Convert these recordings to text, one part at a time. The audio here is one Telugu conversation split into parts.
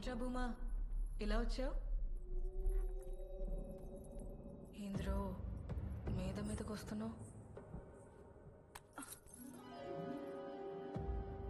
ఏంట్రా భూమా ఇలా వచ్చావు? ఏంద్రో మీదకు వస్తున్నావు?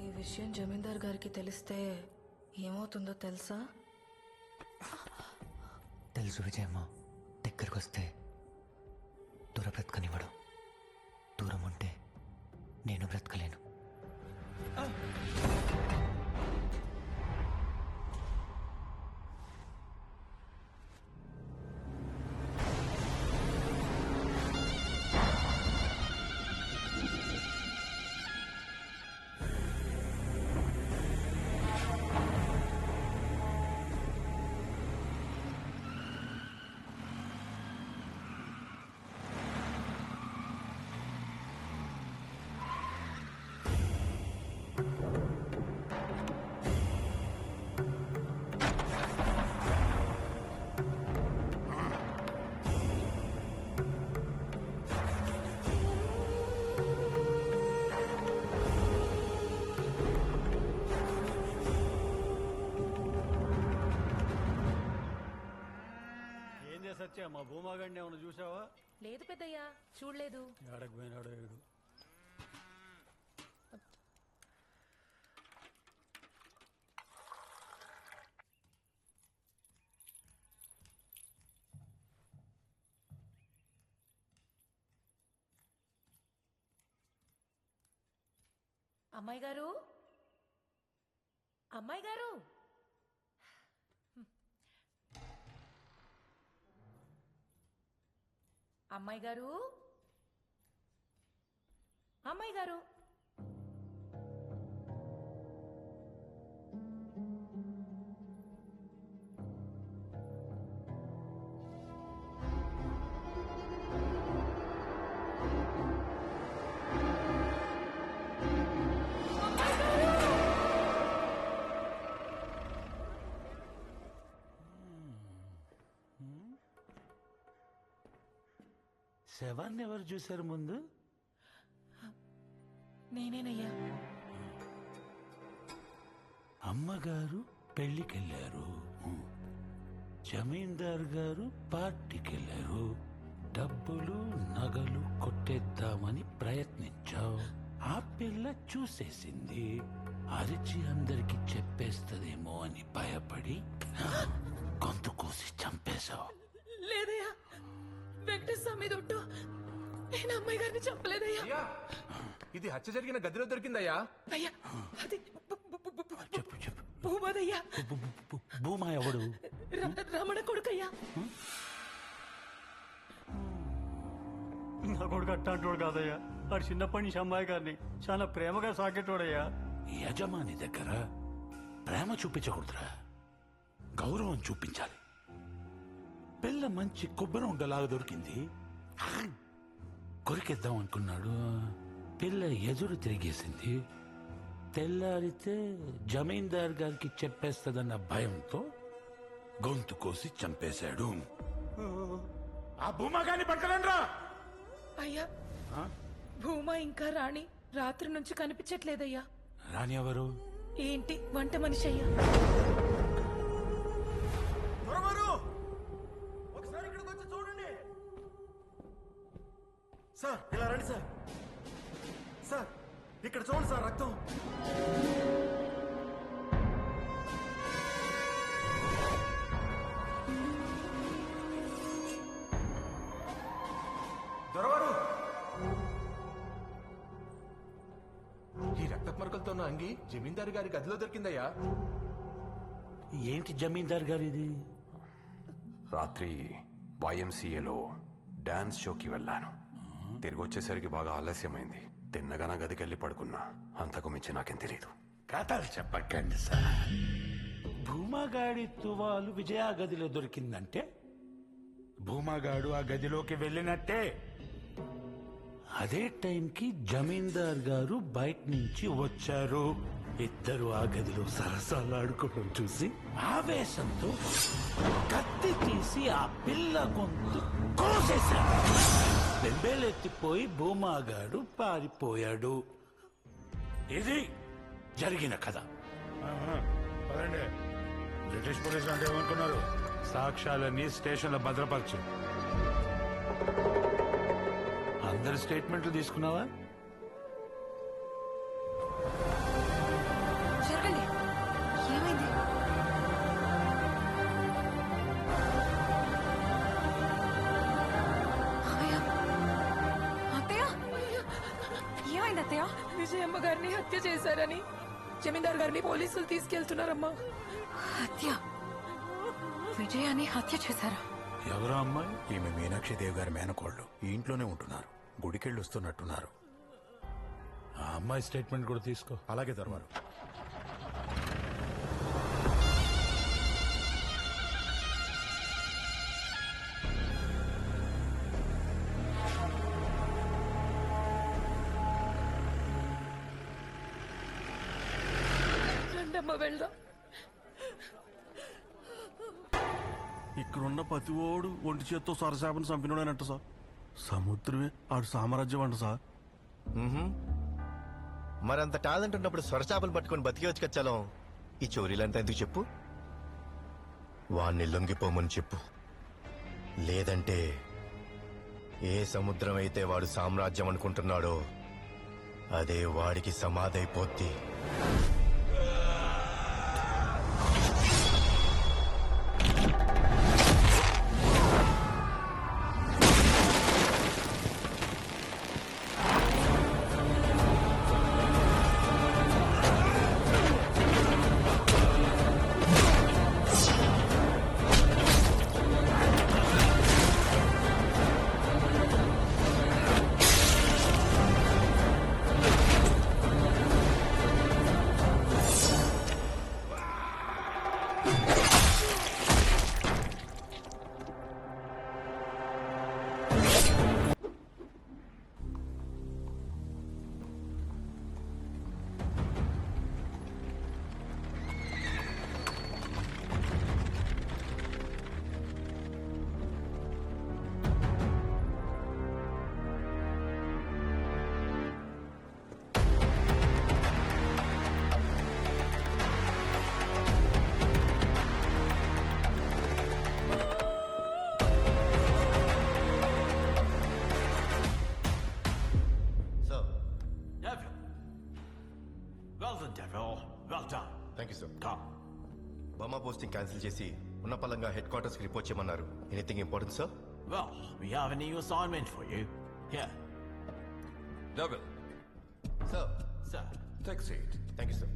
ఈ విషయం జమీందార్ గారికి తెలిస్తే ఏమవుతుందో తెలుసా? తెలుసు విజయమ్మ, దగ్గరకు వస్తే దూర బ్రతకనివ్వడు. దూరం ఉంటే నేను బ్రతకలేను. సత్య, మా భూమాగాడిని ఏమన్నా చూసావా? లేదు పెద్దయ్యా, చూడలేదు. ఏడకు పోయినాడో ఏడు. అమ్మాయి గారు, అమ్మాయి గారు, అమ్మాయి గారు, అమ్మాయి గారు. శవాన్ని ఎవరు చూశారు ముందు? నేనేనయ్యా. అమ్మగారు పెళ్లికెళ్ళారు, జమీందార్ గారు పార్టీకెళ్ళారు, డబ్బులు నగలు కొట్టేద్దామని ప్రయత్నించావు. ఆ పిల్ల చూసేసింది, అరిచి అందరికి చెప్పేస్తదేమో అని భయపడి గొంతు కోసి చంపేశావు. లేదయ్యా, వెంకటేశ్వర మీద ఉంటూ నేను అమ్మాయి గారిని చంపలేదయ్యా. ఇది హత్య జరిగిన గదిలో దొరికిందయ్యా. అయ్యా, అది చెప్పు చెప్పు. భూమాదయ్యా. భూమా ఎవడు? రమణ కొడుకయ్యా. నా కొడుకు అట్టాంటోడు కాదయ్యా. వాడు చిన్నప్పటి నుంచి అమ్మాయి గారిని చాలా ప్రేమగా సాగేటోడయ్యా. యజమాని దగ్గర ప్రేమ చూపించకూడదురా, గౌరవం చూపించాలి. పిల్ల మంచి కొబ్బరి ఉండలాగా దొరికింది, కొరికేద్దాం అనుకున్నాడు. పిల్ల ఎదురు తిరిగేసింది. తెల్లారితే జమీందార్ గారికి చెప్పేస్తదన్న భయంతో గొంతు కోసి చంపేశాడు. ఆ భూమాగాన్ని పట్టుకురండ్రా. అయ్యా, భూమా ఇంకా రాణి రాత్రి నుంచి కనిపించట్లేదయ్యా. రాణి ఎవరు? ఏంటి వంట మనిషి అయ్యా. ఒకసారి ఇక్కడికి వచ్చి చూడండి సార్. ఇలా రండి సార్. సార్ ఇక్కడ చూడండి సార్, రక్తం. దొరవారు, ఈ రక్త మరకలతో ఉన్న అంగి జమీందారు గారి గదిలో దొరికిందయ్యా. ఏంటి జమీందార్ గారిది? రాత్రి YMCAలో డాన్స్ షోకి వెళ్ళాను. తిరిగి వచ్చేసరికి బాగా ఆలస్యమైంది. తిన్నగా నా గదికెళ్ళి పడుకున్నా. అంతకు మించి నాకేం తెలియదు. కథలు చెప్పకండి సార్. భూమాగాడి తువాలు విజయ గదిలో దొరికిందంటే భూమాగాడు ఆ గదిలోకి వెళ్ళినట్టే. అదే టైంకి జమీందార్ గారు బయట నుంచి వచ్చారు. ఇద్దరు ఆ గదిలో సరసాలాడుకోవడం చూసి ఆవేశంతో కత్తి తీసి ఆ పిల్ల గొంతు కోసేశారు. బెంబేలెత్తిపోయి భూమాగాడు పారిపోయాడు. ఇది జరిగిన కథ. బ్రిటిష్ పోలీసులు అంటే ఏమనుకున్నారు? సాక్ష్యాలన్నీ స్టేషన్లో భద్రపరచు. అందరి స్టేట్మెంట్లు తీసుకున్నావా? జరగండి. ఏమైంది? అత్తయ్య, ఏమైంది అత్తయ్య? విజయమ్మ గారిని హత్య చేశారని జమీందార్ గారిని పోలీసులు తీసుకెళ్తున్నారమ్మా. హత్య? విజయాన్ని హత్య చేశారా? ఎవరో అమ్మాయి? ఈమె మీనాక్షి దేవి గారి మేనకోళ్ళు ఈ ఇంట్లోనే ఉంటున్నారు. గుడికెళ్ళి వస్తున్నట్టున్నారు. ఆ అమ్మాయి స్టేట్మెంట్ కూడా తీసుకో. అలాగే దొరవారు. రండమ్మ వెళ్దాం. ఇక్కడున్న ప్రతి ఓడు ఒంటి చేత్తో సరసాపని చంపినోడనంట సార్. సముద్రమే ఆడు సామ్రాజ్యం అంట సార్. మరంత టాలెంట్ ఉన్నప్పుడు స్వరచాపలు పట్టుకొని బతికేవచ్చు కచ్చాలం. ఈ చోరీలంతా ఎందుకు చెప్పు? వాణ్ణి లొంగిపోమని చెప్పు. లేదంటే ఏ సముద్రం అయితే వాడు సామ్రాజ్యం అనుకుంటున్నాడో అదే వాడికి సమాధైపోద్ది. Thank you sir. బొమ్మ పోస్టింగ్ క్యాన్సిల్ చేసి ఉన్న పలంగా హెడ్ క్వార్టర్స్ కి రిపోర్ట్ చేయమన్నారు. Anything important sir? Well, we have a new assignment for you. Here. Double sir. Sir. Take seat. Thank you sir.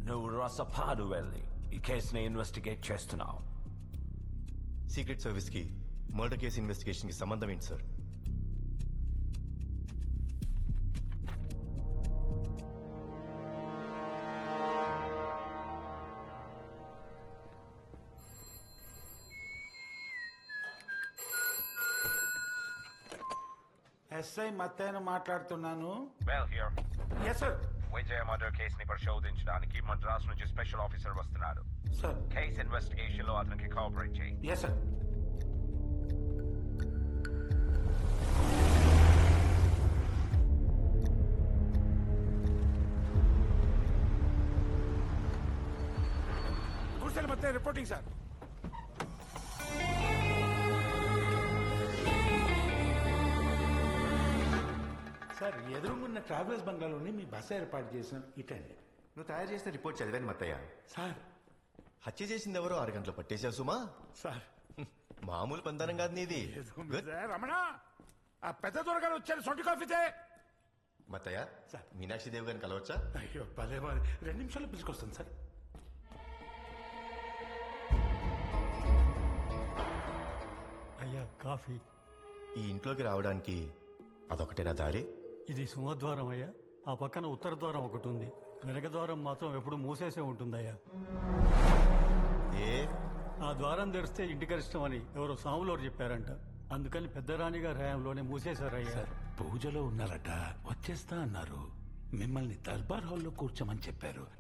నువ్వు రసపాడు వెళ్ళి ఈ కేసుని ఇన్వెస్టిగేట్ చేస్తున్నావు. సీక్రెట్ సర్వీస్ కి మర్డర్ కేసు ఇన్వెస్టిగేషన్ కి సంబంధం ఏంటి సార్? ఎస్ఐ మత్తయ్యను మాట్లాడుతున్నాను. Yes sir. విజయ మర్డర్ కేసుని పరిశోధించడానికి మద్రాస్ నుంచి స్పెషల్ ఆఫీసర్ వస్తున్నారు. సార్. కేసు ఇన్వెస్టిగేషన్ లో అతనికి కోఆపరేట్ చేయి. Yes sir. Gudisela Mattayya reporting sir. Sir, ఎదురుగున్న ట్రావెల్స్ బంగ్లాలోని మీ బస్సు ఏర్పాటు చేసిన ఇటండి. నువ్వు తయారు చేసిన రిపోర్ట్ చదివాను మత్తయ్య. సార్. హత్య చేసింది ఎవరో 6 గంటలు పట్టేశావు సుమా. సార్. మామూలు పందనం కాదు నీది. రమణ, ఆ పెద్ద దొరగారు వచ్చారు, సొంటి కాఫీతే. మత్తయ్య సార్. మీనాక్షి దేవి గారిని కలవచ్చా? అయ్యో భలే మరి, 2 నిమిషాలు పిలుచుకొస్తాను సార్. అయ్యా కాఫీ. ఈ ఇంట్లోకి రావడానికి అదొకటేనా దారి? ఇది సింహద్వారం అయ్యా. ఆ పక్కన ఉత్తర ద్వారం ఒకటి ఉంది. వెనక ద్వారం మాత్రం ఎప్పుడు మూసేసే ఉంటుందయ్యా. ఏ ఆ ద్వారం తెరిస్తే ఇంటికి ఇష్టమని ఎవరో సాములోరు చెప్పారంట. అందుకని పెద్ద రాణిగారి హయాంలోనే మూసేశారయ్యా. పూజలో ఉన్నారట, వచ్చేస్తా అన్నారు. మిమ్మల్ని దర్బార్ హాల్లో కూర్చోమని చెప్పారు.